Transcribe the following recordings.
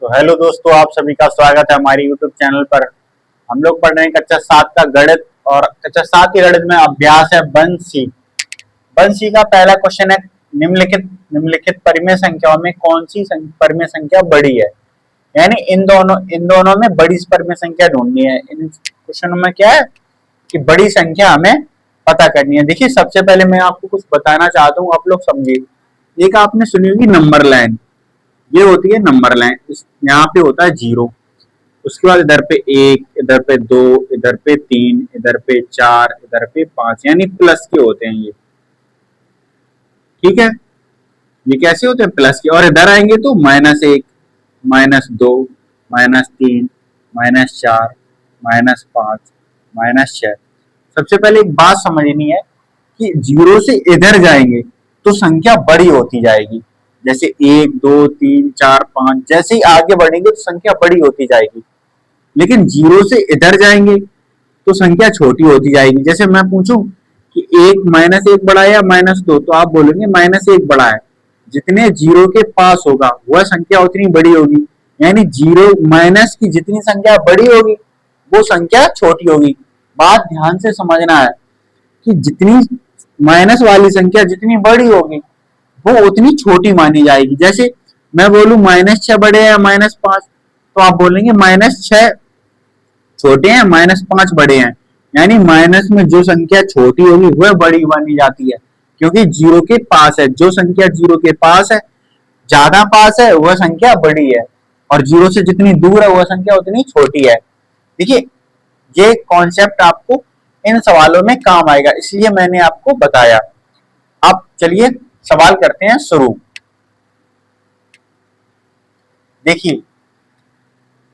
तो हेलो दोस्तों, आप सभी का स्वागत है हमारी यूट्यूब चैनल पर। हम लोग पढ़ रहे हैं कक्षा 7 का गणित और कक्षा 7 की गणित में अभ्यास है बंसी। बंसी का पहला क्वेश्चन है, निम्नलिखित परिमेय संख्याओं में कौन सी परिमेय संख्या बड़ी है। यानी इन दोनों में बड़ी परिमेय संख्या ढूंढनी है। इन क्वेश्चनों में क्या है कि बड़ी संख्या हमें पता करनी है। देखिए, सबसे पहले मैं आपको कुछ बताना चाहता हूँ, आप लोग समझिए। एक आपने सुनी होगी नंबर लाइन, ये होती है नंबर लाइन। यहाँ पे होता है 0, उसके बाद इधर पे 1, इधर पे 2, इधर पे 3, इधर पे 4, इधर पे 5, यानी प्लस के होते हैं ये। ठीक है, ये कैसे होते हैं? प्लस के। और इधर आएंगे तो -1, -2, -3, -4, -5, -6। सबसे पहले एक बात समझनी है कि 0 से इधर जाएंगे तो संख्या बड़ी होती जाएगी। जैसे 1, 2, 3, 4, 5, जैसे ही आगे बढ़ेंगे तो संख्या बड़ी होती जाएगी। लेकिन 0 से इधर जाएंगे तो संख्या छोटी होती जाएगी। जैसे मैं पूछूं कि 1 -1 बड़ा है या -2, तो आप बोलेंगे -1 बड़ा है। जितने 0 के पास होगा वह संख्या उतनी बड़ी होगी। यानी 0 माइनस की जितनी संख्या बड़ी होगी वो संख्या छोटी होगी। बात ध्यान से समझना है कि जितनी माइनस वाली संख्या जितनी बड़ी होगी वो उतनी छोटी मानी जाएगी। जैसे मैं बोलूं -6 बड़े हैं -5, तो आप बोलेंगे -6 छोटे हैं, -5 बड़े हैं। यानी माइनस में जो संख्या छोटी होगी वह बड़ी मानी जाती है, क्योंकि 0 के पास है। जो संख्या 0 के पास है, ज्यादा पास है, वह संख्या बड़ी है, और 0 से जितनी दूर है वह संख्या उतनी छोटी है। देखिए, ये कॉन्सेप्ट आपको इन सवालों में काम आएगा, इसलिए मैंने आपको बताया। अब चलिए सवाल करते हैं शुरू। देखिए,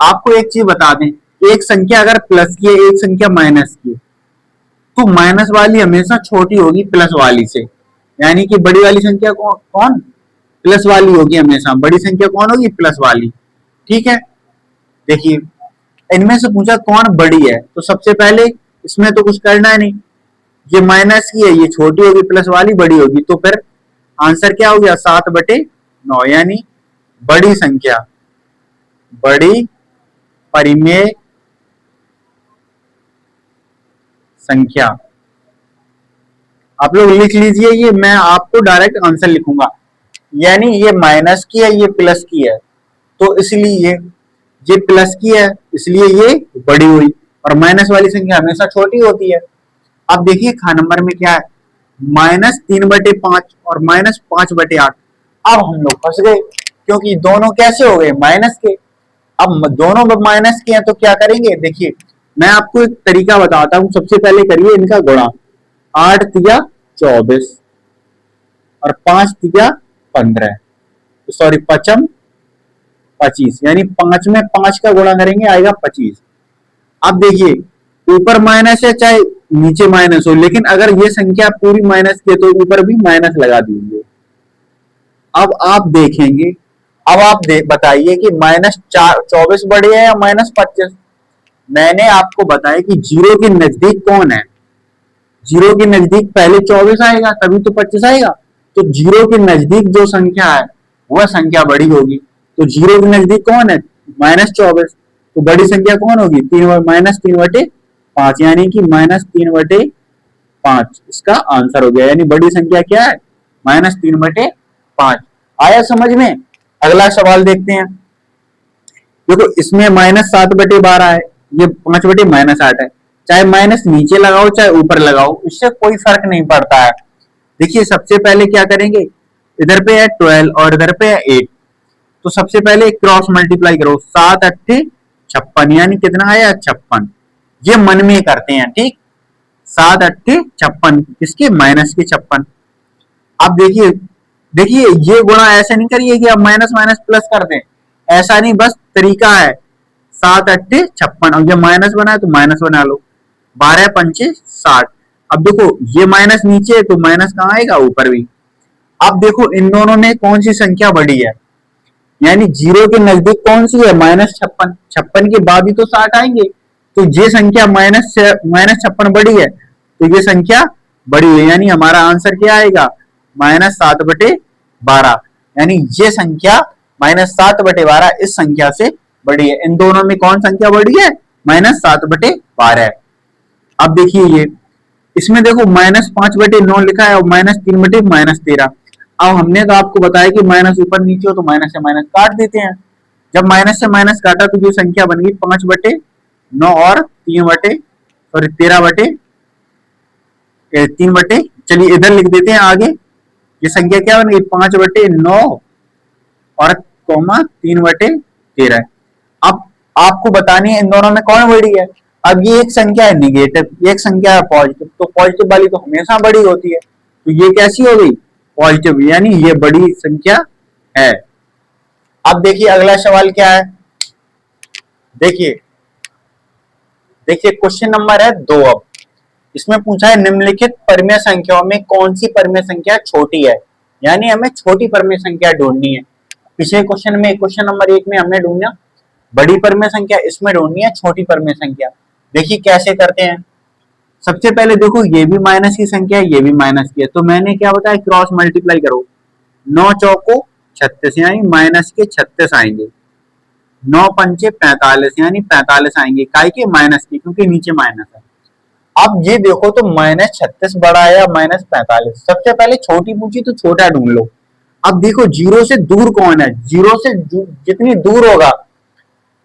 आपको एक चीज बता दें, एक संख्या अगर प्लस की है, एक संख्या माइनस की है, तो माइनस वाली हमेशा छोटी होगी प्लस वाली से। यानी कि बड़ी वाली संख्या कौन? प्लस वाली होगी हमेशा। बड़ी संख्या कौन होगी? प्लस वाली। ठीक है, देखिए, इनमें से पूछा कौन बड़ी है, तो सबसे पहले इसमें तो कुछ करना है नहीं। ये माइनस की है, ये छोटी होगी, प्लस वाली बड़ी होगी, तो फिर आंसर क्या हो गया? 7/9। यानी बड़ी संख्या, बड़ी परिमेय संख्या। आप लोग लिख लीजिए, ये मैं आपको डायरेक्ट आंसर लिखूंगा। यानी ये माइनस की है, ये प्लस की है, तो इसलिए ये प्लस की है, इसलिए ये बड़ी हुई, और माइनस वाली संख्या हमेशा छोटी होती है। अब देखिए खा नंबर में क्या है, -3/5 और -5/8। अब हम लोग फंस गए, क्योंकि दोनों कैसे हो गए? माइनस के। अब दोनों माइनस के हैं तो क्या करेंगे? देखिए, मैं आपको एक तरीका बताता हूं। सबसे पहले करिए इनका गुणा। 8 तिया 24 और 5 तिया 15, सॉरी 5 25, यानी 5 में 5 का गुणा करेंगे आएगा 25। अब देखिए, ऊपर माइनस है चाहे नीचे माइनस हो, लेकिन अगर ये संख्या पूरी माइनस की है तो ऊपर भी माइनस लगा दीजिए। अब आप देखेंगे, अब आप बताइए कि -24 बड़ी है या -25। मैंने आपको बताया कि 0 के नजदीक कौन है। 0 के नजदीक पहले 24 आएगा, तभी तो 25 आएगा। तो 0 के नजदीक जो संख्या है वह संख्या बड़ी होगी। तो 0 के नजदीक कौन है? -24। तो बड़ी संख्या कौन होगी? -3/5, यानी कि -3/5 इसका आंसर हो गया। यानी बड़ी संख्या क्या है? -3/5। आया समझ में? अगला सवाल देखते हैं। देखो, इसमें -7/12 है, ये 5/-8 है। चाहे माइनस नीचे लगाओ चाहे ऊपर लगाओ, इससे कोई फर्क नहीं पड़ता है। देखिए, सबसे पहले क्या करेंगे, इधर पे है 12 और इधर पे है 8, तो सबसे पहले क्रॉस मल्टीप्लाई करो। 7 8 56, यानी कितना आया? 56। ये मन में करते हैं, ठीक। 7 8 56, किसके? माइनस के 56। अब देखिए देखिए, ये गुणा ऐसे नहीं करिए कि आप माइनस माइनस प्लस कर दें, ऐसा नहीं, बस तरीका है। 7 8 56, और जब माइनस बना है तो माइनस बना लो। 12 पंचे 60। अब देखो, ये माइनस नीचे है तो माइनस कहाँ आएगा? ऊपर भी। अब देखो, इन दोनों में कौन सी संख्या बड़ी है? यानी 0 के नजदीक कौन सी है? -56। 56 के बाद ही तो 60 आएंगे, तो ये संख्या -56 बड़ी है, तो ये संख्या बड़ी है। यानी हमारा आंसर क्या आएगा? -7/12। यानी ये संख्या -7/12 इस संख्या से बड़ी है। इन दोनों में कौन संख्या बड़ी है? -7/12। अब देखिए ये इसमें देखो -5/9 लिखा है और -3/-13। अब हमने तो आपको बताया कि माइनस ऊपर नीचे हो तो माइनस से माइनस काट देते हैं। जब माइनस से माइनस काटा तो जो संख्या बन गई 5/9 और 3/, चलिए इधर लिख देते हैं आगे। ये संख्या क्या बन गई? 5/9 और 3/13। अब आपको बतानी है इन दोनों में कौन बड़ी है। अब ये एक संख्या है निगेटिव, एक संख्या है पॉजिटिव, तो पॉजिटिव वाली तो हमेशा बड़ी होती है, तो ये कैसी हो गई? पॉजिटिव, यानी ये बड़ी संख्या है। अब देखिए अगला सवाल क्या है। देखिए क्वेश्चन नंबर है 2। अब इसमें पूछा है निम्नलिखित परमेय संख्याओं में कौन सी परमेय संख्या छोटी है, यानी हमें छोटी परमेय संख्या ढूंढनी है। पिछले क्वेश्चन में क्वेश्चन नंबर 1 में हमने ढूंढा बड़ी परमेय संख्या, इसमें ढूंढनी है छोटी परमेय संख्या। देखिए कैसे करते हैं। सबसे पहले देखो ये भी माइनस की संख्या है, ये भी माइनस की है, तो मैंने क्या बताया? क्रॉस मल्टीप्लाई करो। 9 चौको 36 यानी माइनस के 36 आएंगे। 9 पंचे 45 यानी 45 आएंगे, काय के? माइनस की, क्योंकि नीचे माइनस है। अब ये देखो तो -36 बड़ा है या -45? सबसे पहले छोटी पूछी तो छोटा ढूंढ लो। अब देखो जीरो से दूर कौन है? जीरो से जितनी दूर होगा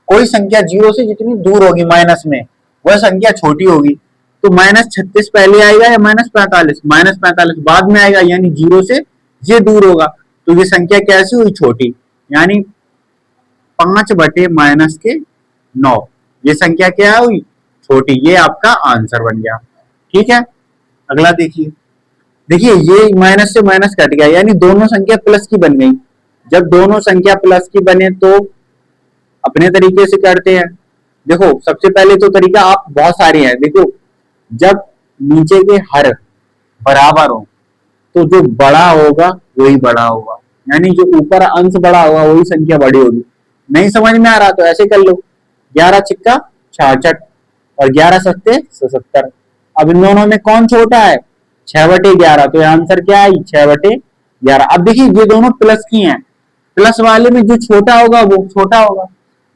कोई संख्या, जीरो से जितनी दूर होगी माइनस में, वह संख्या छोटी होगी। तो -36 पहले आएगा या -45? -45 बाद में आएगा, यानी जीरो से ये दूर होगा, तो ये संख्या कैसी हुई? छोटी, यानी 5/-9। ये संख्या क्या हुई? छोटी। ये आपका आंसर बन गया। ठीक है, अगला देखिए। ये माइनस से माइनस कट गया, यानी दोनों संख्या प्लस की बन गई। जब दोनों संख्या प्लस की बने तो अपने तरीके से करते हैं। देखो सबसे पहले तो तरीका आप बहुत सारे हैं। देखो जब नीचे के हर बराबर हो तो जो बड़ा होगा वही बड़ा होगा, यानी जो ऊपर अंश बड़ा होगा वही संख्या बड़ी होगी। नहीं समझ में आ रहा तो ऐसे कर लो, 11 छिक्का 66 और 11 सत्ते 77। अब इन दोनों में कौन छोटा है? 6/11, तो आंसर क्या है? 6/11। अब देखिए ये दोनों प्लस की हैं, प्लस वाले में जो छोटा होगा वो छोटा होगा,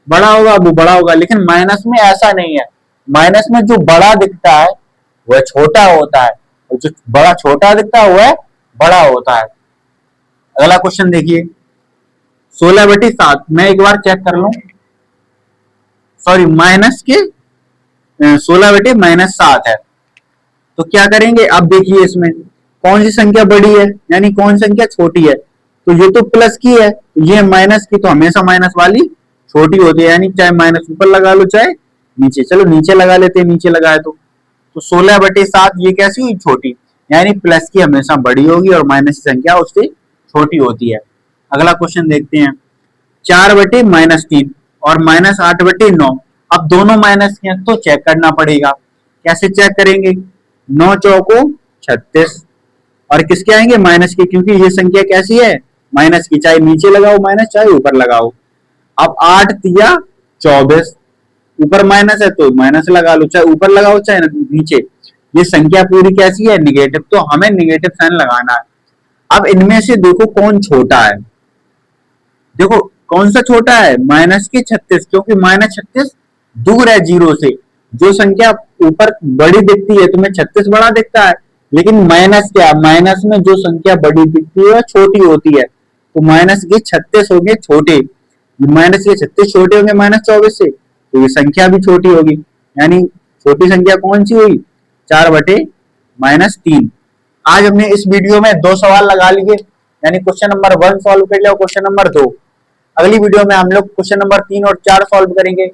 बड़ा होगा वो बड़ा होगा, लेकिन माइनस में ऐसा नहीं है। माइनस में जो बड़ा दिखता है वह छोटा होता है और जो बड़ा छोटा दिखता है वह बड़ा होता है। अगला क्वेश्चन देखिए 16/7। मैं एक बार चेक कर लूं, सॉरी माइनस के 16/-7 है, तो क्या करेंगे? अब देखिए इसमें कौन सी संख्या बड़ी है, यानी कौन सी संख्या छोटी है? तो ये तो प्लस की है, ये माइनस की, तो हमेशा माइनस वाली छोटी होती है, यानी चाहे माइनस ऊपर लगा लो चाहे नीचे। चलो नीचे लगा लेते हैं, नीचे लगाए तो 16/7 ये कैसी हुई? छोटी, यानी प्लस की हमेशा बड़ी होगी और माइनस की संख्या उससे छोटी होती है। अगला क्वेश्चन देखते हैं 4/-3 और -8/9। अब दोनों माइनस के हैं तो चेक करना पड़ेगा। कैसे चेक करेंगे? 9 चौको 36 और किसके आएंगे? माइनस के, क्योंकि ये संख्या कैसी है? माइनस की, चाहे नीचे लगाओ माइनस चाहे ऊपर लगाओ। अब 8 तिया 24, ऊपर माइनस है तो माइनस लगा लो, चाहे ऊपर लगाओ चाहे नीचे। ये संख्या पूरी कैसी है? निगेटिव, तो हमें निगेटिव साइन लगाना है। अब इनमें से देखो कौन छोटा है। देखो कौन सा छोटा है? -36, क्योंकि -36 दूर है जीरो से। जो संख्या ऊपर बड़ी दिखती है तुम्हें 36 बड़ा दिखता है, लेकिन माइनस क्या? माइनस में जो संख्या बड़ी दिखती है छोटी होती है, तो माइनस के 36 होंगे छोटे। माइनस के 36 छोटे होंगे -24 से, तो ये संख्या भी छोटी होगी, यानी छोटी संख्या कौन सी हुई? 4/-3। आज हमने इस वीडियो में 2 सवाल लगा लिए, यानी क्वेश्चन नंबर 1 सॉल्व कर लिया और क्वेश्चन नंबर 2। अगली वीडियो में हम लोग क्वेश्चन नंबर 3 और 4 सॉल्व करेंगे।